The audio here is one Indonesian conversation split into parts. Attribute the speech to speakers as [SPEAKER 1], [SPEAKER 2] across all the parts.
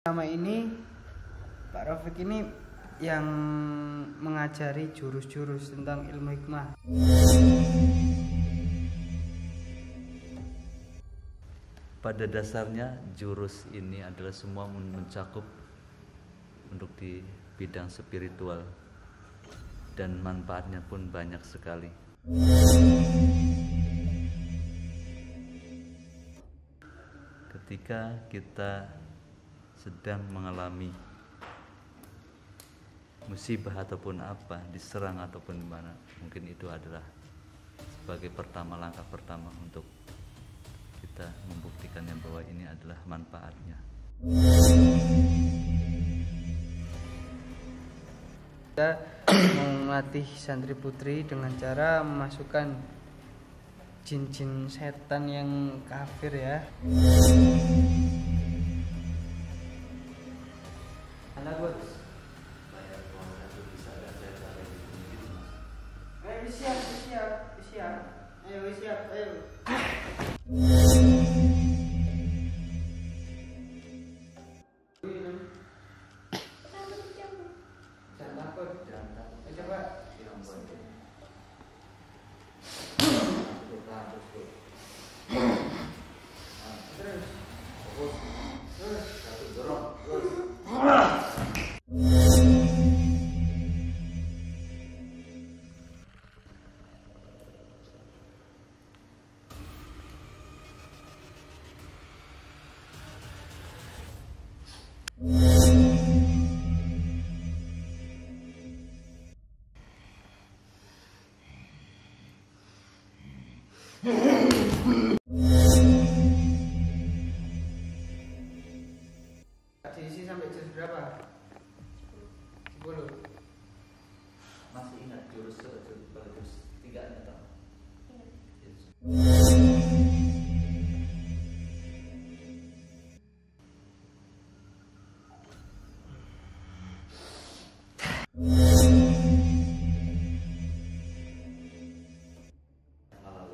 [SPEAKER 1] Selama ini Pak Rafiq ini yang mengajari jurus-jurus tentang ilmu hikmah.
[SPEAKER 2] Pada dasarnya jurus ini adalah semua mencakup untuk di bidang spiritual dan manfaatnya pun banyak sekali. Ketika kita sedang mengalami musibah ataupun apa, diserang ataupun di mana, mungkin itu adalah sebagai langkah pertama untuk kita membuktikan yang bahwa ini adalah manfaatnya.
[SPEAKER 1] Kita melatih santri putri dengan cara memasukkan jin-jin setan yang kafir ya. Anak bos. Ayo siap. Ayo. Diisi sampai jam berapa? 10.
[SPEAKER 2] Masih ingat jurus 3-nya tak?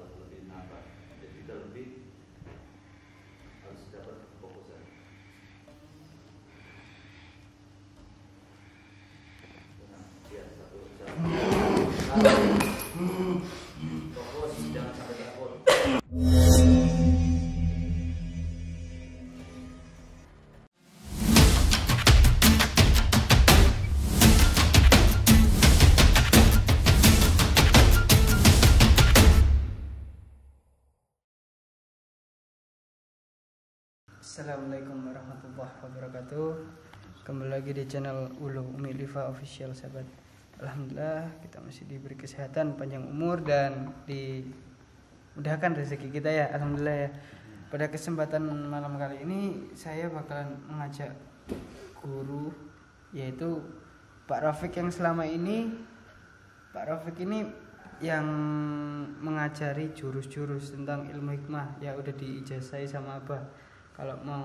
[SPEAKER 2] Lebih nambah, jadi kita lebih harus dapat fokusan. Fokus, jangan sampai takut.
[SPEAKER 1] Assalamualaikum warahmatullahi wabarakatuh. Kembali lagi di channel Ulu Umi Liva Official, sahabat. Alhamdulillah kita masih diberi kesehatan, panjang umur, dan dimudahkan rezeki kita ya. Alhamdulillah ya. Pada kesempatan malam kali ini saya bakalan mengajak guru, yaitu Pak Rafiq yang selama ini yang mengajari jurus-jurus tentang ilmu hikmah ya, udah diijazahi sama Abah. Kalau mau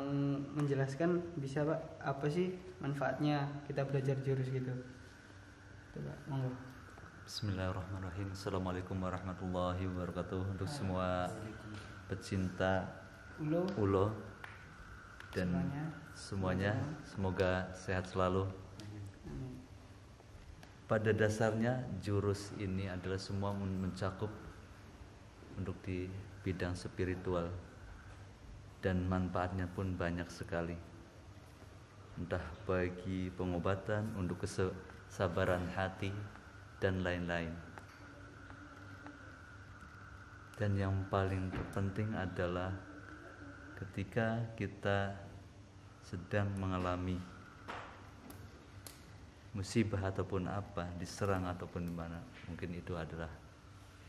[SPEAKER 1] menjelaskan bisa Pak, apa sih manfaatnya kita belajar jurus gitu? Coba, monggo.
[SPEAKER 2] Bismillahirrahmanirrahim. Assalamualaikum warahmatullahi wabarakatuh. Untuk semua pecinta ulo dan semuanya, semoga sehat selalu. Pada dasarnya jurus ini adalah semua mencakup untuk di bidang spiritual dan manfaatnya pun banyak sekali, entah bagi pengobatan, untuk kesabaran hati dan lain-lain. Dan yang paling terpenting adalah ketika kita sedang mengalami musibah ataupun apa, diserang ataupun di mana, mungkin itu adalah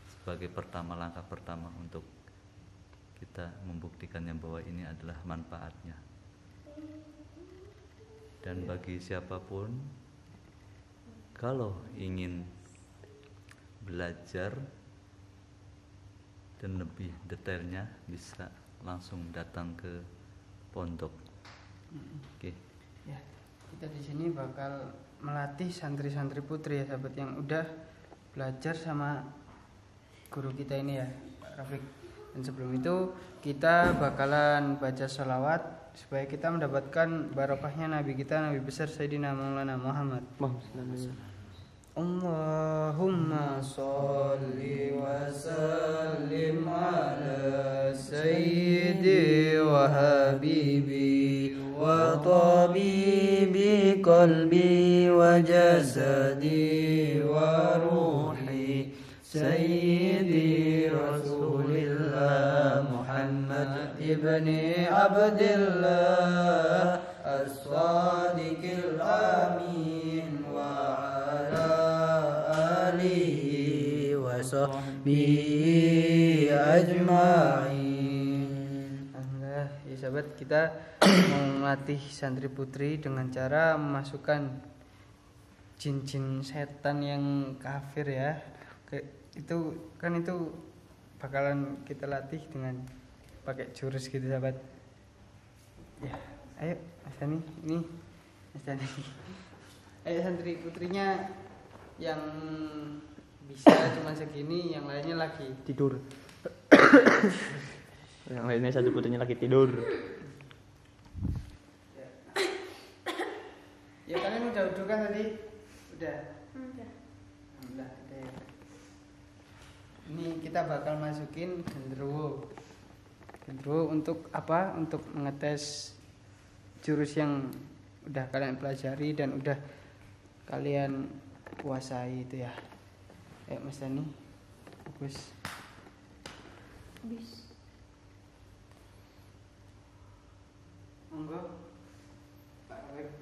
[SPEAKER 2] sebagai langkah pertama untuk kita membuktikan yang bahwa ini adalah manfaatnya. Dan bagi siapapun, kalau ingin belajar dan lebih detailnya, bisa langsung datang ke pondok. Oke.
[SPEAKER 1] Ya, kita di sini bakal melatih santri-santri putri ya, sahabat, yang udah belajar sama guru kita ini ya, Pak Rafiq. Dan sebelum itu kita bakalan baca sholawat supaya kita mendapatkan barokahnya Nabi kita, Nabi besar Sayyidina Maulana Muhammad. Allahumma sholli wa sallim ala sayyidi wa habibi wa tabibi qalbi wa jasadi wa ruhi sayyidi rasulillah Muhammad ibni Abdillah as-sadiqil amin wa sahbihi ajma'in. Alhamdulillah ya sahabat, kita mau melatih santri putri dengan cara memasukkan jin-jin setan yang kafir ya. Itu bakalan kita latih dengan pakai jurus gitu sahabat. Ya, ayo Mas Dani, ini Mas Dani. Ayo santri putrinya yang bisa cuma segini, yang lainnya lagi
[SPEAKER 3] tidur. Yang lainnya satu putrinya lagi tidur.
[SPEAKER 1] Ya kalian udah duduk kan tadi? Udah. Alhamdulillah. Ini kita bakal masukin genderuwo. Genderuwo untuk apa? Untuk mengetes jurus yang udah kalian pelajari dan udah kalian kuasai itu ya. Mas Dani, bagus.
[SPEAKER 4] Bis.
[SPEAKER 1] Monggo, Pak Rek,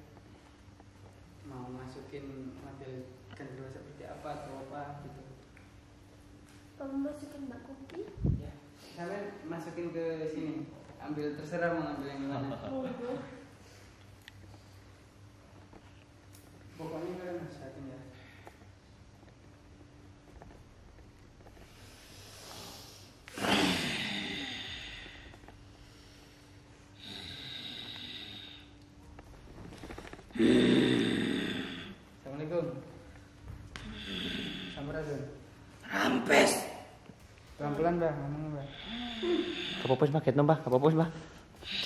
[SPEAKER 1] mau masukin model genderuwo seperti apa atau apa gitu?
[SPEAKER 4] Kamu masukin Mbak Kopi?
[SPEAKER 1] Ya, sampai masukin ke sini. Ambil terserah mau ngambil yang mana. Pokoknya kalian masukin ya. Assalamualaikum. Sampurasun. Rampes. Pelan-pelan, Mbah. Ngomong, Mbah.
[SPEAKER 3] Kapopos Mbah, ketno Mbah, kapopos Mbah.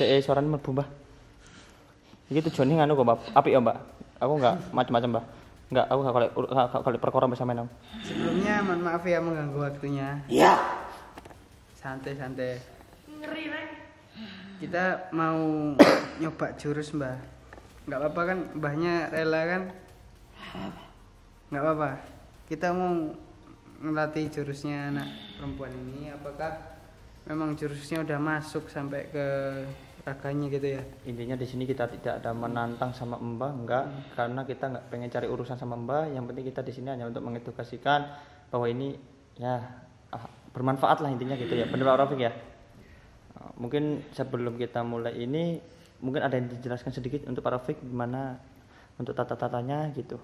[SPEAKER 3] Cek suarane mlebu Mbah. Iki tujuane nganu kok, Mbah. Apik ya, Mbah. Aku enggak macam-macam, Mbah. Enggak, aku enggak kalau perkara sampean.
[SPEAKER 1] Sebelumnya mohon maaf ya mengganggu waktunya.
[SPEAKER 3] Iya.
[SPEAKER 1] Santai-santai.
[SPEAKER 4] Ngeri Rek.
[SPEAKER 1] Kita mau nyoba jurus, Mbah. Enggak apa-apa kan, Mbahnya rela kan? Enggak apa-apa. Kita mau ngelatih jurusnya anak perempuan ini. Apakah memang jurusnya udah masuk sampai ke raganya gitu ya?
[SPEAKER 3] Intinya di sini kita tidak ada menantang sama Mbah, enggak, karena kita enggak pengen cari urusan sama Mbah. Yang penting kita di sini hanya untuk mengedukasikan bahwa ini ya bermanfaat lah intinya gitu ya. Benar Pak Rafiq ya? Mungkin sebelum kita mulai ini mungkin ada yang dijelaskan sedikit untuk Pak Rafiq gimana untuk tata-tatanya gitu.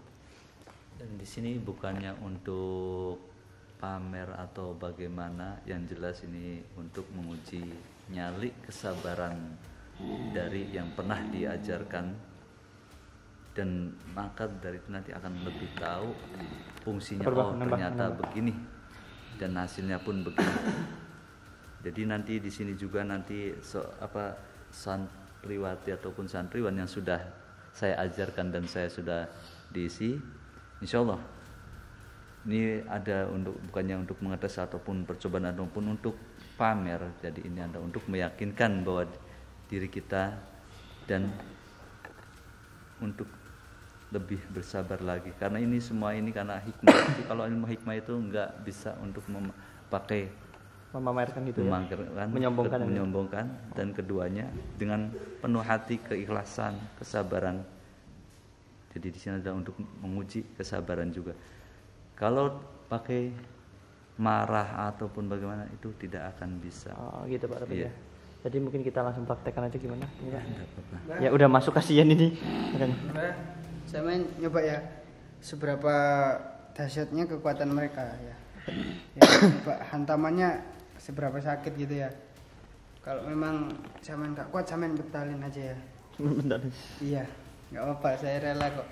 [SPEAKER 2] Dan di sini bukannya untuk pamer atau bagaimana, yang jelas ini untuk menguji nyali kesabaran dari yang pernah diajarkan, dan maka dari itu nanti akan lebih tahu fungsinya. Ternyata begini dan hasilnya pun begini. Jadi nanti di sini juga nanti santriwati ataupun santriwan yang sudah saya ajarkan dan saya sudah diisi, insya Allah ini ada untuk bukannya untuk mengetes ataupun percobaan ataupun untuk pamer. Jadi ini ada untuk meyakinkan bahwa diri kita dan untuk lebih bersabar lagi, karena ini semua ini karena hikmah. Kalau ilmu hikmah itu enggak bisa untuk memakai
[SPEAKER 3] memamerkan gitu ya,
[SPEAKER 2] menyombongkan, dan keduanya dengan penuh hati, keikhlasan, kesabaran. Jadi di sini ada untuk menguji kesabaran juga. Kalau pakai marah ataupun bagaimana itu tidak akan bisa.
[SPEAKER 3] Oh gitu Pak Rafiq
[SPEAKER 2] Iya.
[SPEAKER 3] ya. Jadi mungkin kita langsung praktekkan aja gimana?
[SPEAKER 2] Ya, enggak apa-apa.
[SPEAKER 3] Ya udah masuk, kasihan ini.
[SPEAKER 1] Mbah, saya main nyoba ya seberapa dahsyatnya kekuatan mereka ya. Ya, coba hantamannya seberapa sakit gitu ya. Kalau memang sampean enggak kuat, sampean betalin aja ya.
[SPEAKER 3] Bentar.
[SPEAKER 1] Iya, enggak apa-apa, saya rela kok.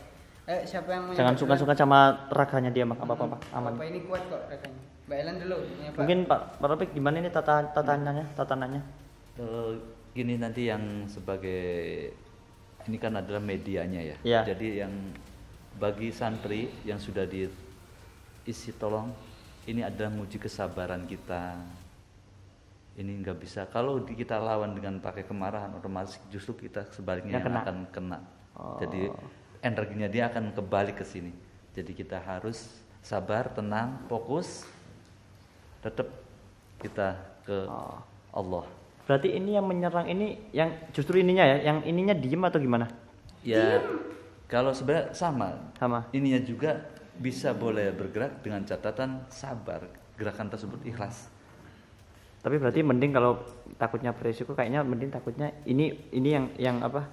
[SPEAKER 1] Siapa yang mau
[SPEAKER 3] Jangan suka-suka sama raganya dia, Mak. Apa-apa, aman.
[SPEAKER 1] Apa ini kuat kok raganya. Mbak Elan dulu.
[SPEAKER 3] Mungkin Pak Rafiq gimana ini tatanannya?
[SPEAKER 2] Gimana gini nanti yang sebagai ini kan adalah medianya ya.
[SPEAKER 3] Iya.
[SPEAKER 2] Jadi yang bagi santri yang sudah diisi tolong ini adalah menguji kesabaran kita. Ini nggak bisa kalau kita lawan dengan pakai kemarahan otomatis justru kita sebaliknya
[SPEAKER 3] Ya, kena.
[SPEAKER 2] akan kena.
[SPEAKER 3] Oh.
[SPEAKER 2] Jadi energinya dia akan kembali ke sini. Jadi kita harus sabar, tenang, fokus. Tetap kita ke
[SPEAKER 3] Oh.
[SPEAKER 2] Allah.
[SPEAKER 3] Berarti ini yang menyerang ini yang justru ininya ya, yang ininya diem atau gimana?
[SPEAKER 2] Ya kalau sebenarnya sama.
[SPEAKER 3] Sama.
[SPEAKER 2] Ininya juga bisa boleh bergerak dengan catatan sabar. Gerakan tersebut ikhlas.
[SPEAKER 3] Tapi berarti mending kalau takutnya beresiko kayaknya mending takutnya ini yang apa?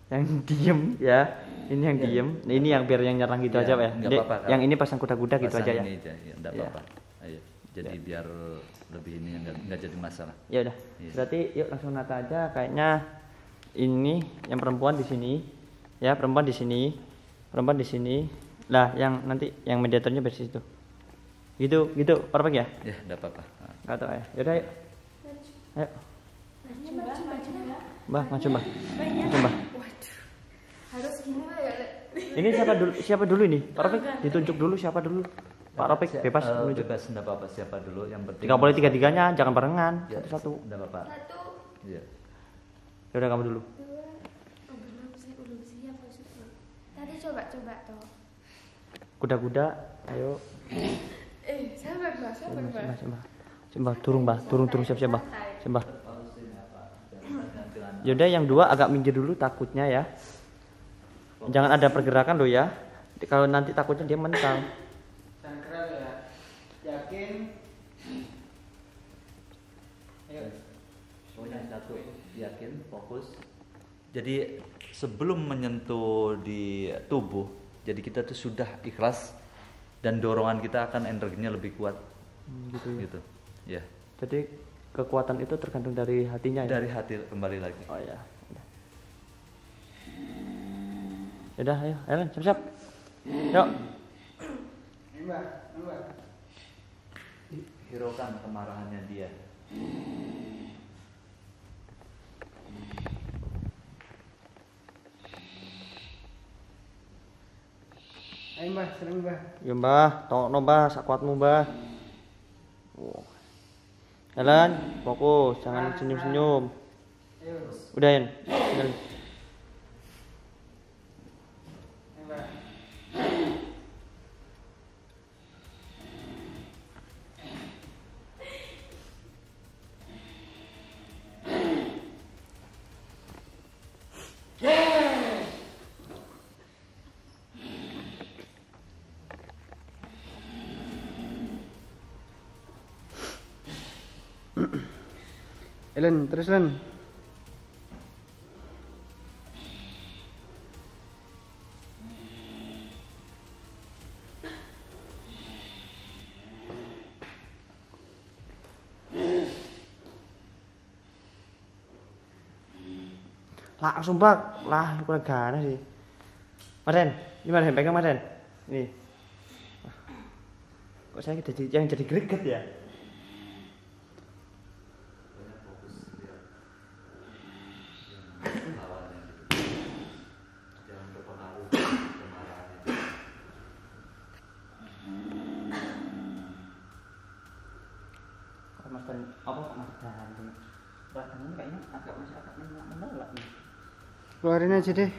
[SPEAKER 3] Yang diem ya. Ini yang diem. Nah, ini yang biar yang nyerang gitu
[SPEAKER 2] Ya,
[SPEAKER 3] aja Pak ya.
[SPEAKER 2] nggak
[SPEAKER 3] Jadi,
[SPEAKER 2] apa-apa, Kak.
[SPEAKER 3] yang ini pasang kuda-kuda gitu
[SPEAKER 2] Pasang
[SPEAKER 3] aja ya.
[SPEAKER 2] ini aja, ya, enggak
[SPEAKER 3] Ya.
[SPEAKER 2] apa-apa. Ayo. Jadi biar lebih ini enggak jadi masalah.
[SPEAKER 3] Ya udah.
[SPEAKER 2] Iya.
[SPEAKER 3] Berarti yuk langsung nata aja kayaknya ini yang perempuan di sini. Ya, perempuan di sini. Perempuan di sini. Lah, yang nanti yang mediatornya di situ. Gitu, perfect ya?
[SPEAKER 2] Ya, enggak apa-apa. Nah.
[SPEAKER 3] Enggak tahu ya. Yaudah yuk. Ayo. Mbah, maju Mbah. Maju Mbah.
[SPEAKER 4] Waduh. Harus gini Mbak ya, Lek.
[SPEAKER 3] Ini siapa dulu ini? Pak Rofik ditunjuk dulu siapa dulu? Pak Rofik bebas menunjuk.
[SPEAKER 2] Bebas enggak apa-apa siapa dulu yang penting.
[SPEAKER 3] Tidak boleh tiga-tiganya, jangan barengan.
[SPEAKER 2] Ya,
[SPEAKER 3] Satu-satu.
[SPEAKER 2] Enggak apa-apa.
[SPEAKER 4] Satu,
[SPEAKER 2] Iya.
[SPEAKER 3] Yaudah kamu dulu.
[SPEAKER 4] dua. Oh, belum siap maksudnya. Tadi coba toh.
[SPEAKER 3] Kuda-kuda, ayo.
[SPEAKER 4] Sabar Mbak, sabar Mbak.
[SPEAKER 3] Mbah, turun siap-siap Mbah. Mbah. Yaudah yang dua agak minggir dulu takutnya ya. Jangan ada pergerakan loh ya. Kalau nanti takutnya dia mental.
[SPEAKER 1] Sangkral ya. Yakin? Ayo.
[SPEAKER 2] Pokoknya satu yakin, fokus. Jadi sebelum menyentuh di tubuh, jadi kita tuh sudah ikhlas dan dorongan kita akan energinya lebih kuat.
[SPEAKER 3] Gitu ya.
[SPEAKER 2] Gitu. Ya.
[SPEAKER 3] Jadi kekuatan itu tergantung dari hatinya ya.
[SPEAKER 2] Dari hati kembali lagi.
[SPEAKER 3] Oh ya. Udah, ayo, Ellen, siap-siap. Yuk.
[SPEAKER 1] Mbak.
[SPEAKER 2] Hiraukan kemarahannya dia.
[SPEAKER 1] Ayo Mbah, seneng Mbah.
[SPEAKER 3] Ya Mbah, tokno Mbah, sakuatmu Mbah. Oh. Ellen, fokus, jangan senyum-senyum.
[SPEAKER 1] Ayo.
[SPEAKER 3] Udahin. Ellen.
[SPEAKER 1] Ayo Mbah. Ellen, terus Len.
[SPEAKER 3] Langsung Mbak, lah kurang ganas sih. Maden, gimana Den? Pegang Maden. Ini. Kok saya yang jadi greget ya? Mas Dan, apa kok Mas Dan? Rasanya kayaknya masih agak menolak nih.
[SPEAKER 1] Keluarin aja deh.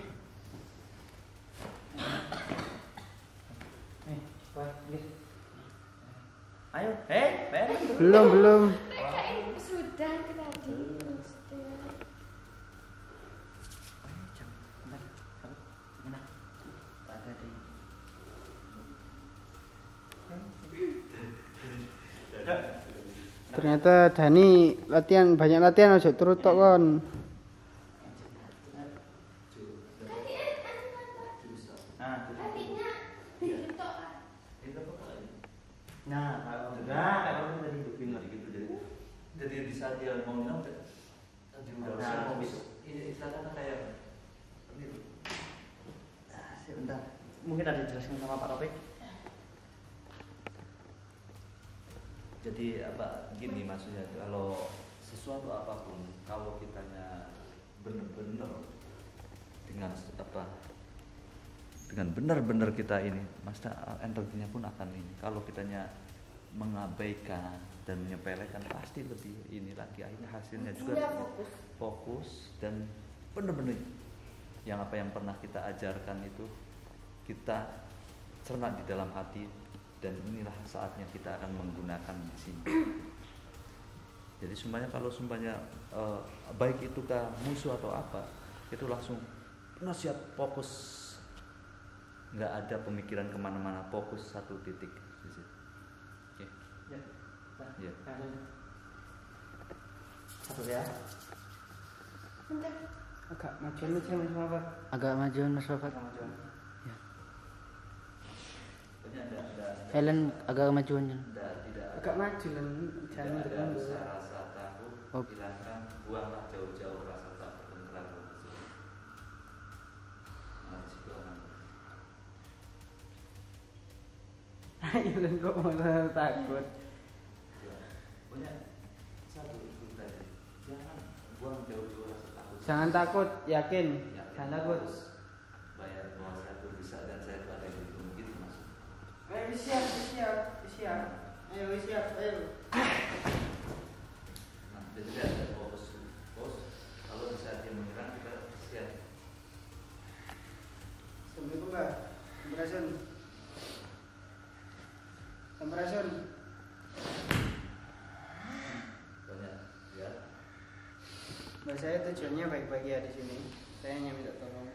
[SPEAKER 3] Ayo, Ben.
[SPEAKER 1] Belum.
[SPEAKER 4] Sudah ke tadi.
[SPEAKER 1] Ternyata Dani banyak latihan aja turut tok kon.
[SPEAKER 3] Nah, kalau enggak, kalau kita hidupin lagi gitu
[SPEAKER 2] Jadi di saat dia mau minum tadi udah
[SPEAKER 3] Nah,
[SPEAKER 2] mau besok ini istilah kata kayak gitu.
[SPEAKER 3] Sebentar. Mungkin ada dijelaskan sama Pak Topik.
[SPEAKER 2] Jadi apa gini maksudnya kalau sesuatu apapun kalau kitanya benar-benar dengan dengan benar-benar kita ini, masa energinya pun akan ini. Kalau kitanya mengabaikan dan menyepelekan, pasti lebih ini lagi, akhirnya hasilnya juga fokus dan benar-benar yang apa yang pernah kita ajarkan itu kita cerna di dalam hati, dan inilah saatnya kita akan menggunakan di sini. Jadi semuanya kalau sumpahnya baik itu kah musuh atau apa, itu langsung nasihat fokus, nggak ada pemikiran kemana-mana, fokus satu titik di situ. Oke. Ya.
[SPEAKER 3] Satu ya.
[SPEAKER 1] Agak majuan aja Mas Muhammad.
[SPEAKER 5] Agak majuan Mas Wafat. Ya.
[SPEAKER 2] Ada
[SPEAKER 5] Helen agak majuan.
[SPEAKER 2] tidak
[SPEAKER 1] Agak maju dan jangan
[SPEAKER 2] ada
[SPEAKER 1] terlalu.
[SPEAKER 2] rasa takut,
[SPEAKER 5] Oh.
[SPEAKER 2] hilangkan, buanglah jauh-jauh rasa takut dan keraguan tersebut. Nah, di situ akan
[SPEAKER 1] Helen kok malah takut.
[SPEAKER 2] banyak satu itu tadi, jangan buang jauh-jauh rasa takut.
[SPEAKER 1] Jangan takut, yakin.
[SPEAKER 2] Ya,
[SPEAKER 1] Jangan takut.
[SPEAKER 2] bayar bahwa saya itu bisa dan saya itu ada di itu begitu masuk.
[SPEAKER 1] Ayo siap. Ayo siap, ayo.
[SPEAKER 2] Nah, jadi ada fokus. Kalau bisa dia menyerang, kita siap.
[SPEAKER 1] Assalamualaikum Mbak. Sampurasun.
[SPEAKER 2] Banyak ya.
[SPEAKER 1] Mbak, saya tujuannya baik-baik ya di sini. Saya hanya minta tolong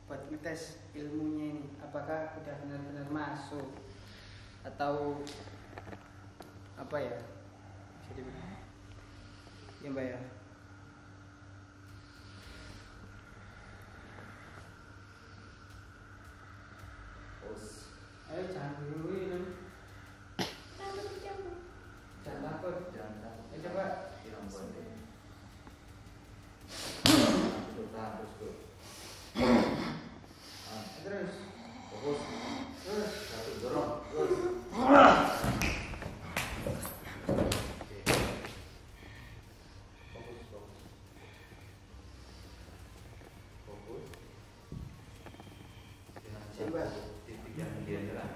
[SPEAKER 1] buat ngetes ilmunya ini, apakah udah benar-benar masuk atau apa ya? Bisa dibilang. Ya Mbak ya. Ayo jangan buru-buru. Jangan takut. Ayo coba.
[SPEAKER 2] Yang boleh. Terus.
[SPEAKER 1] Terus.
[SPEAKER 2] Fokus.
[SPEAKER 1] Terus.
[SPEAKER 2] Satu dorong. Terus. Fokus. Dengan
[SPEAKER 1] Coba.
[SPEAKER 2] titik yang dia nyerang.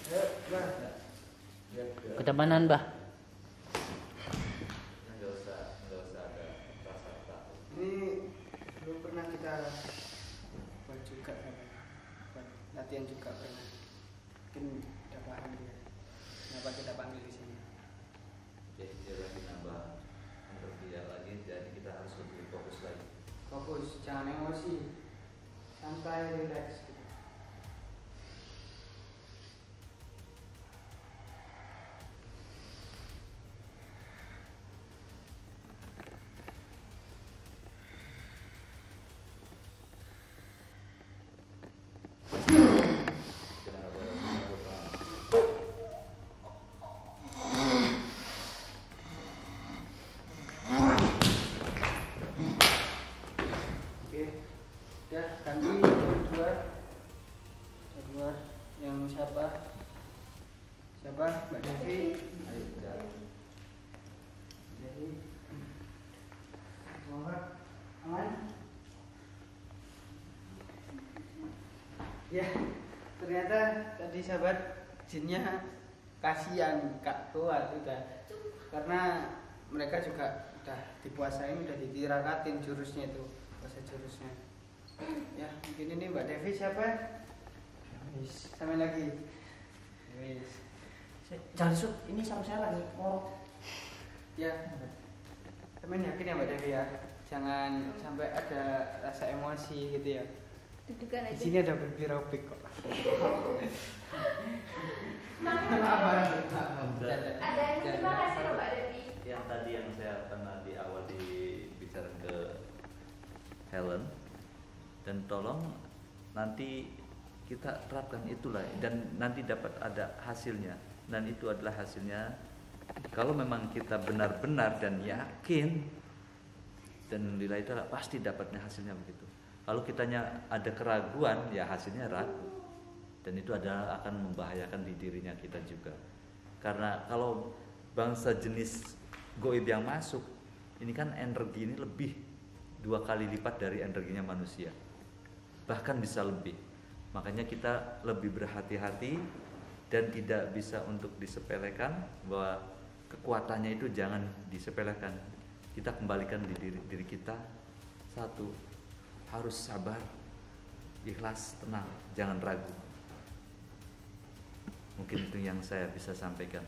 [SPEAKER 1] Ayo, Mbak.
[SPEAKER 5] Kedepanan, Bah.
[SPEAKER 2] Nggak usah ada rasa takut.
[SPEAKER 1] Ini belum pernah kita buat juga kan? Buat latihan juga pernah. Mungkin udah paham dia. Kenapa kita panggil di sini?
[SPEAKER 2] Jadi dia lagi nambah untuk dia lagi, jadi kita harus lebih fokus lagi.
[SPEAKER 1] Fokus, jangan emosi. Santai, relax. Gitu.
[SPEAKER 2] Jangan ada rasa takut.
[SPEAKER 1] Oke, ya ganti kedua yang siapa? Mbak Devi.
[SPEAKER 2] Ayo, udah.
[SPEAKER 1] Devi. Semoga aman. Ya, ternyata tadi sahabat jinnya kasihan Kak Toa juga, karena mereka juga udah dipuasain, udah ditirakatin jurusnya itu, puasa jurusnya. Ya, mungkin ini Mbak Devi siapa? Wis, sama lagi. Wis.
[SPEAKER 3] Jangan shoot, ini sama saya lagi ngorok.
[SPEAKER 1] Ya. Temen yakin ya Mbak Devi ya, jangan sampai ada rasa emosi gitu ya.
[SPEAKER 4] Dudukan
[SPEAKER 1] Di
[SPEAKER 4] aja.
[SPEAKER 1] sini ada berpirapik kok.
[SPEAKER 4] Ada yang terima kasih loh Mbak Devi.
[SPEAKER 2] Yang tadi yang saya pernah di awal dibicara ke Helen, dan tolong nanti kita terapkan itulah, dan nanti dapat ada hasilnya, dan itu adalah hasilnya kalau memang kita benar-benar dan yakin, dan lillahi ta'ala pasti dapatnya hasilnya begitu. Kalau kitanya ada keraguan, ya hasilnya ragu. dan itu adalah akan membahayakan di dirinya kita juga. Karena kalau bangsa jenis goib yang masuk, ini kan energi ini lebih 2 kali lipat dari energinya manusia, bahkan bisa lebih. Makanya kita lebih berhati-hati dan tidak bisa untuk disepelekan, bahwa kekuatannya itu jangan disepelekan. Kita kembalikan di diri kita. Satu, harus sabar, ikhlas, tenang, jangan ragu. Mungkin itu yang saya bisa sampaikan.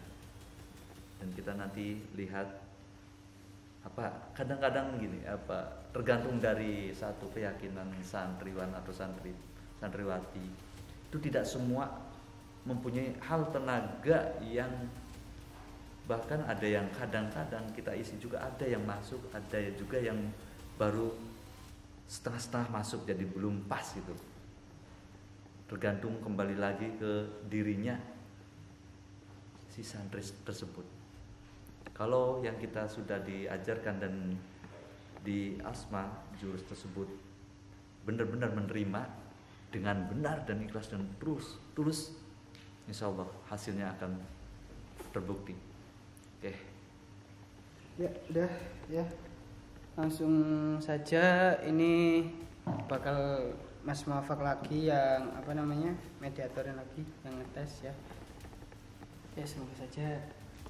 [SPEAKER 2] Dan kita nanti lihat kadang-kadang gini, tergantung dari satu keyakinan santriwan atau santriwati. Itu tidak semua mempunyai hal tenaga yang, bahkan ada yang kadang-kadang kita isi juga, ada yang masuk, ada juga yang baru setengah-setengah masuk, jadi belum pas gitu. Tergantung kembali lagi ke dirinya si santri tersebut. Kalau yang kita sudah diajarkan dan di asma jurus tersebut benar-benar menerima dengan benar dan ikhlas dan tulus, insya Allah hasilnya akan terbukti. Oke.
[SPEAKER 1] Ya, udah ya. Langsung saja, ini bakal Mas Muafak lagi yang mediatornya lagi yang ngetes ya. Ya, semoga saja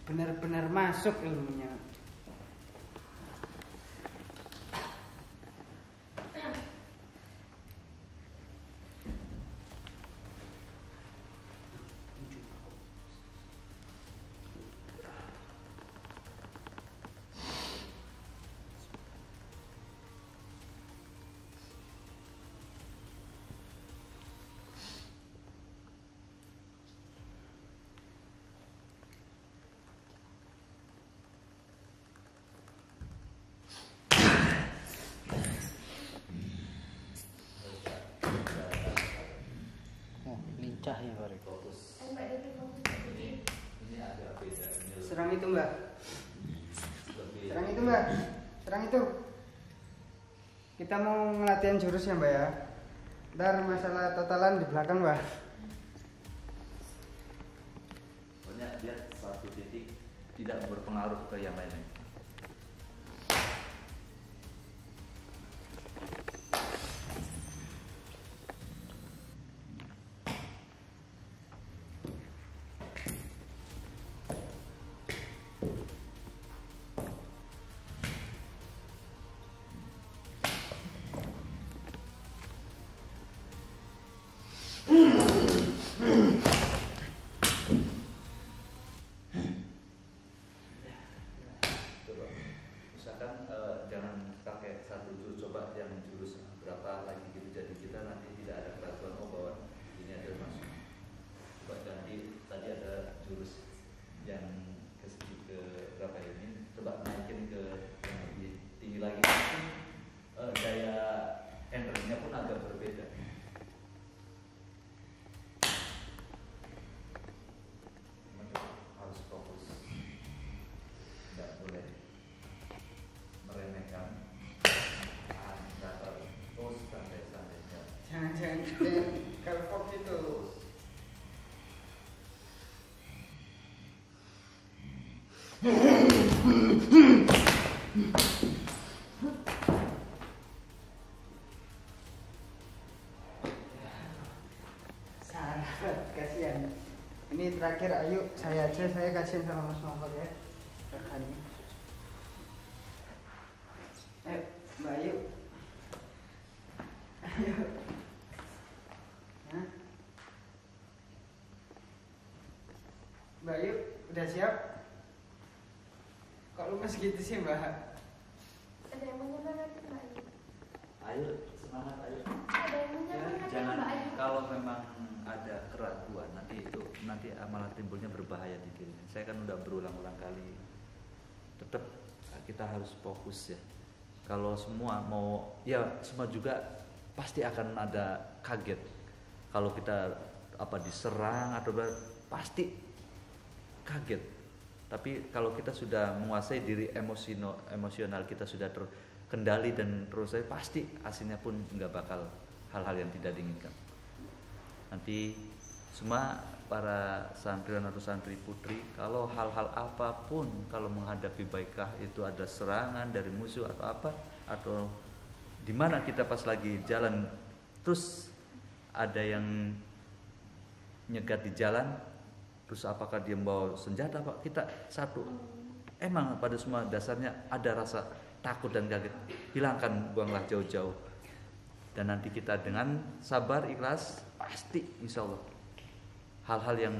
[SPEAKER 1] benar-benar masuk ilmunya.
[SPEAKER 5] Lincah ya Pak.
[SPEAKER 1] Serang itu Mbak. Serang itu Mbak. Serang itu. Kita mau ngelatihan jurus ya Mbak ya. Ntar masalah totalan di belakang Mbak.
[SPEAKER 2] Pokoknya dia satu titik tidak berpengaruh ke yang lainnya. Misalkan jangan pakai satu jurus, coba yang jurus berapa lagi gitu, jadi kita nanti tidak ada keraguan bahwa ini ada masuk. Coba nanti tadi ada jurus yang ke berapa ini, coba naikin ke yang lebih tinggi lagi, daya energinya pun agak berbeda. Harus fokus, tidak boleh meremehkan, terus santai-santainya.
[SPEAKER 1] Jangan kalau fokus itu. Sahabat, kasihan. Ini terakhir, ayo saya kasihan sama Mas Muhammad ya. Rekannya. Ayo, Mbak Ayu. Ayo. Hah? Mbak Ayu, udah siap? Kok lemes gitu sih Mbak?
[SPEAKER 4] Ada yang menyemangatkan Mbak Ayu.
[SPEAKER 2] Ayo semangat, ayo.
[SPEAKER 4] Ada yang
[SPEAKER 2] Ya,
[SPEAKER 4] menyemangatkan
[SPEAKER 2] jangan,
[SPEAKER 4] Mbak Ayu.
[SPEAKER 2] kalau memang ada keraguan nanti malah timbulnya berbahaya di dirinya. Saya kan udah berulang-ulang kali. Tetap kita harus fokus ya. Kalau semua mau, ya semua juga pasti akan ada kaget. Kalau kita diserang atau pasti kaget. Tapi kalau kita sudah menguasai diri emosional kita sudah terkendali dan terus saya pasti hasilnya pun nggak bakal hal-hal yang tidak diinginkan. Nanti Semua para santriwan atau santri putri, kalau hal-hal apapun, kalau menghadapi baikah itu ada serangan dari musuh atau apa, atau di mana kita pas lagi jalan terus ada yang nyegat di jalan, terus apakah dia membawa senjata Pak? Kita satu, emang pada semua dasarnya ada rasa takut dan kaget, hilangkan, buanglah jauh-jauh. Dan nanti kita dengan sabar, ikhlas, pasti insya Allah hal-hal yang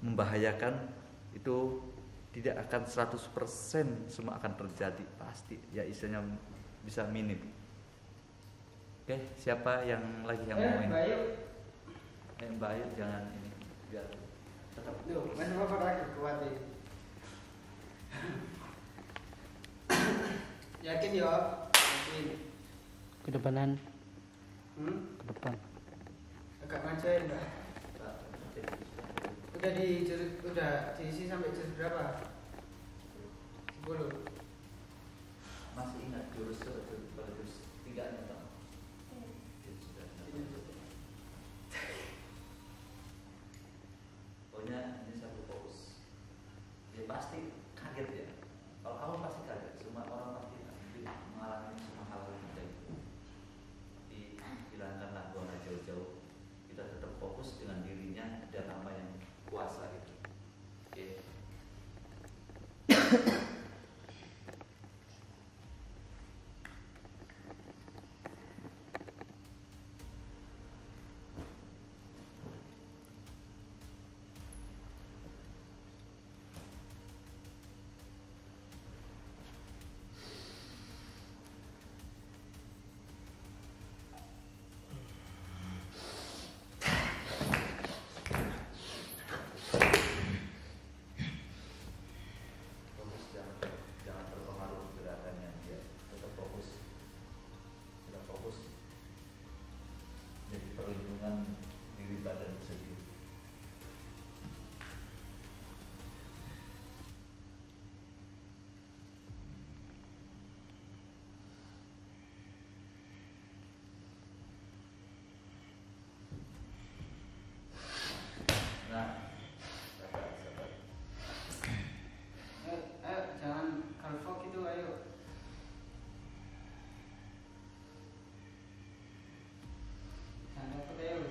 [SPEAKER 2] membahayakan itu tidak akan 100% semua akan terjadi, pasti ya, istilahnya bisa minim. Oke, siapa yang lagi yang mau ini? Mbak Ayu jangan ini, biar tetap.
[SPEAKER 1] Tuh, mana apa lagi kuat ini? Yakin ya? Yakin.
[SPEAKER 5] Kedepanan.
[SPEAKER 1] Ke
[SPEAKER 5] depan.
[SPEAKER 1] Agak macain, Mbak. Udah diisi sampai jurus berapa? 10.
[SPEAKER 2] Masih ingat jurus 3-nya Pak? Pokoknya ini satu fokus. Ya pasti kaget ya. Kalau kamu pasti kaget, semua orang pasti mengalami semua hal yang kayak itu. Tapi hilangkanlah buang jauh-jauh. Kita tetap fokus dengan dirinya dan nama yang kuasa itu. Oke. Fokus, jangan terpengaruh gerakannya, ya tetap fokus. Tetap fokus. Jadi perlindungan diri badan sendiri. Nah, sabar.
[SPEAKER 1] Ayo, jangan kalfok itu, ayo. Jangan takut, ayo.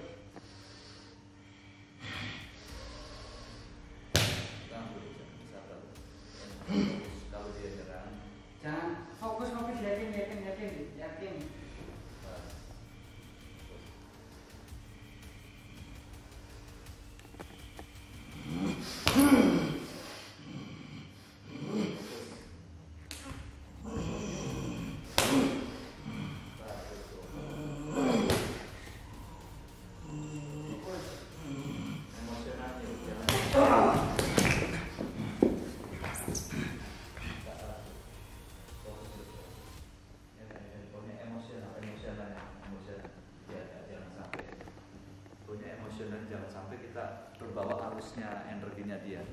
[SPEAKER 2] Sabar. Kalau dia nyerang,
[SPEAKER 1] Jangan fokus, yakin.
[SPEAKER 2] pas. Emosionalnya jangan. Punya emosional, ya, jangan sampai punya emosional, jangan sampai kita terbawa arusnya energinya dia.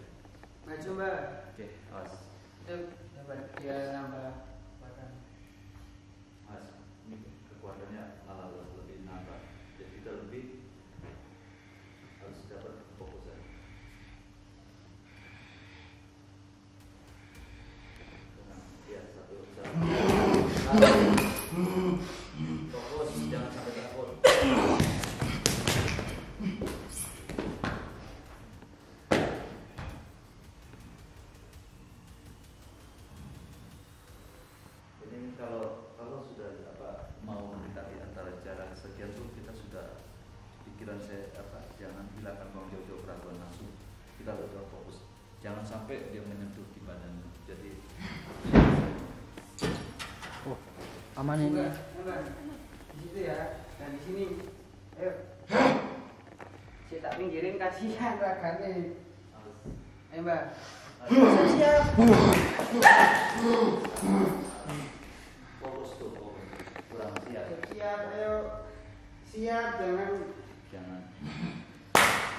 [SPEAKER 1] Maju, Mbak.
[SPEAKER 2] Oke, awas,
[SPEAKER 1] Dapat dia nambah badan.
[SPEAKER 2] awas, ini kekuatannya malah lebih nambah, jadi kita lebih harus dapat fokusan. Ya, satu. Fokus, jangan sampai takut. Ini kalau sudah mau mendekati antara jarak sekian tuh kita sudah pikiran saya jangan hilangkan buang jauh-jauh keraguan langsung. Kita udah fokus. Jangan sampai dia menyentuh di badan. Jadi
[SPEAKER 5] Aman ini.
[SPEAKER 1] Mbak. Di situ ya. Dan di sini. Ayo. Saya tak pinggirin, kasihan raganya. Ayo, Mbak. Siap.
[SPEAKER 2] fokus tuh, fokus. Kurang siap.
[SPEAKER 1] Siap, ayo. Siap,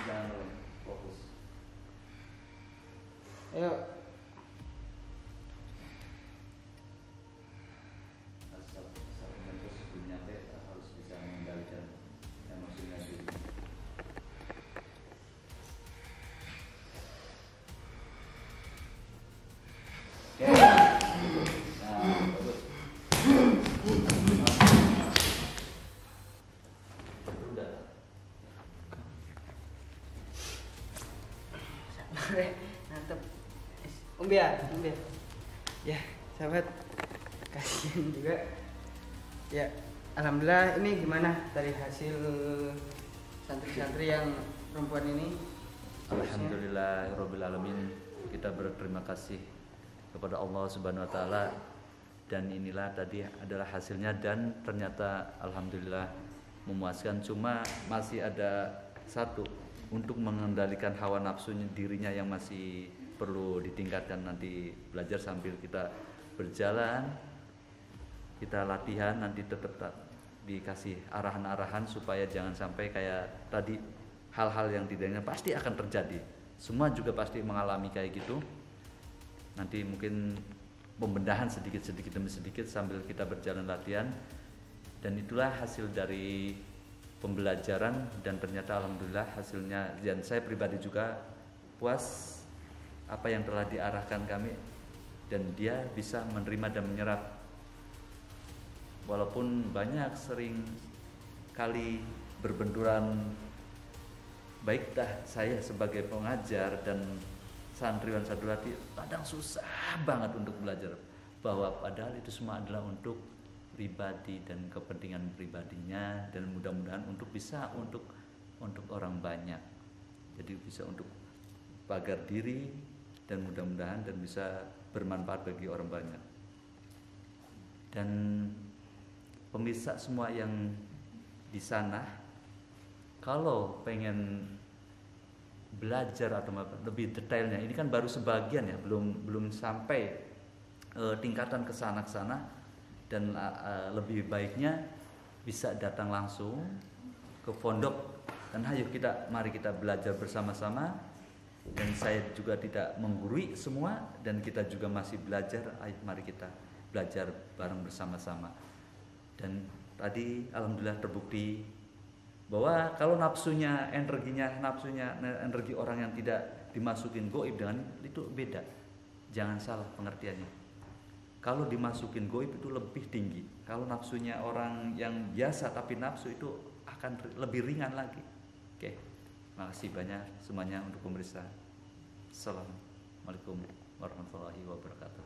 [SPEAKER 2] Jangan fokus.
[SPEAKER 1] Ayo.
[SPEAKER 2] Saat menyentuh sebelum nyampe harus bisa mengendalikan emosinya diri.
[SPEAKER 1] Mbia. Ya, sahabat, kasihan juga. Ya, alhamdulillah ini gimana dari hasil santri-santri yang perempuan ini?
[SPEAKER 2] Alhamdulillahirabbil alamin. Kita berterima kasih kepada Allah Subhanahu wa taala, dan inilah tadi adalah hasilnya, dan ternyata alhamdulillah memuaskan. Cuma masih ada satu, untuk mengendalikan hawa nafsunya dirinya yang masih perlu ditingkatkan. Nanti belajar sambil kita berjalan, kita latihan, nanti tetap dikasih arahan-arahan supaya jangan sampai kayak tadi hal-hal yang tidaknya pasti akan terjadi. Semua juga pasti mengalami kayak gitu. Nanti mungkin pembedahan sedikit demi sedikit sambil kita berjalan latihan, dan itulah hasil dari pembelajaran. Dan ternyata alhamdulillah hasilnya, dan saya pribadi juga puas apa yang telah diarahkan kami, dan dia bisa menerima dan menyerap. Walaupun banyak sering kali berbenturan, baik dah saya sebagai pengajar dan santriwan santriwati kadang susah banget untuk belajar, bahwa padahal itu semua adalah untuk pribadi dan kepentingan pribadinya, dan mudah-mudahan untuk bisa untuk orang banyak, jadi bisa untuk pagar diri, dan mudah-mudahan dan bisa bermanfaat bagi orang banyak. Dan pemirsa semua yang di sana, kalau pengen belajar atau lebih detailnya, ini kan baru sebagian ya, belum sampai tingkatan ke sana, dan lebih baiknya bisa datang langsung ke pondok, dan mari kita belajar bersama-sama. Dan saya juga tidak menggurui semua, dan kita juga masih belajar. Ayo mari kita belajar bareng bersama-sama. Dan tadi alhamdulillah terbukti bahwa kalau energi orang yang tidak dimasukin goib dengan itu beda. Jangan salah pengertiannya. Kalau dimasukin goib itu lebih tinggi. Kalau nafsunya orang yang biasa tapi nafsu itu akan lebih ringan lagi. Oke, makasih banyak semuanya untuk pemirsa. Assalamualaikum warahmatullahi wabarakatuh.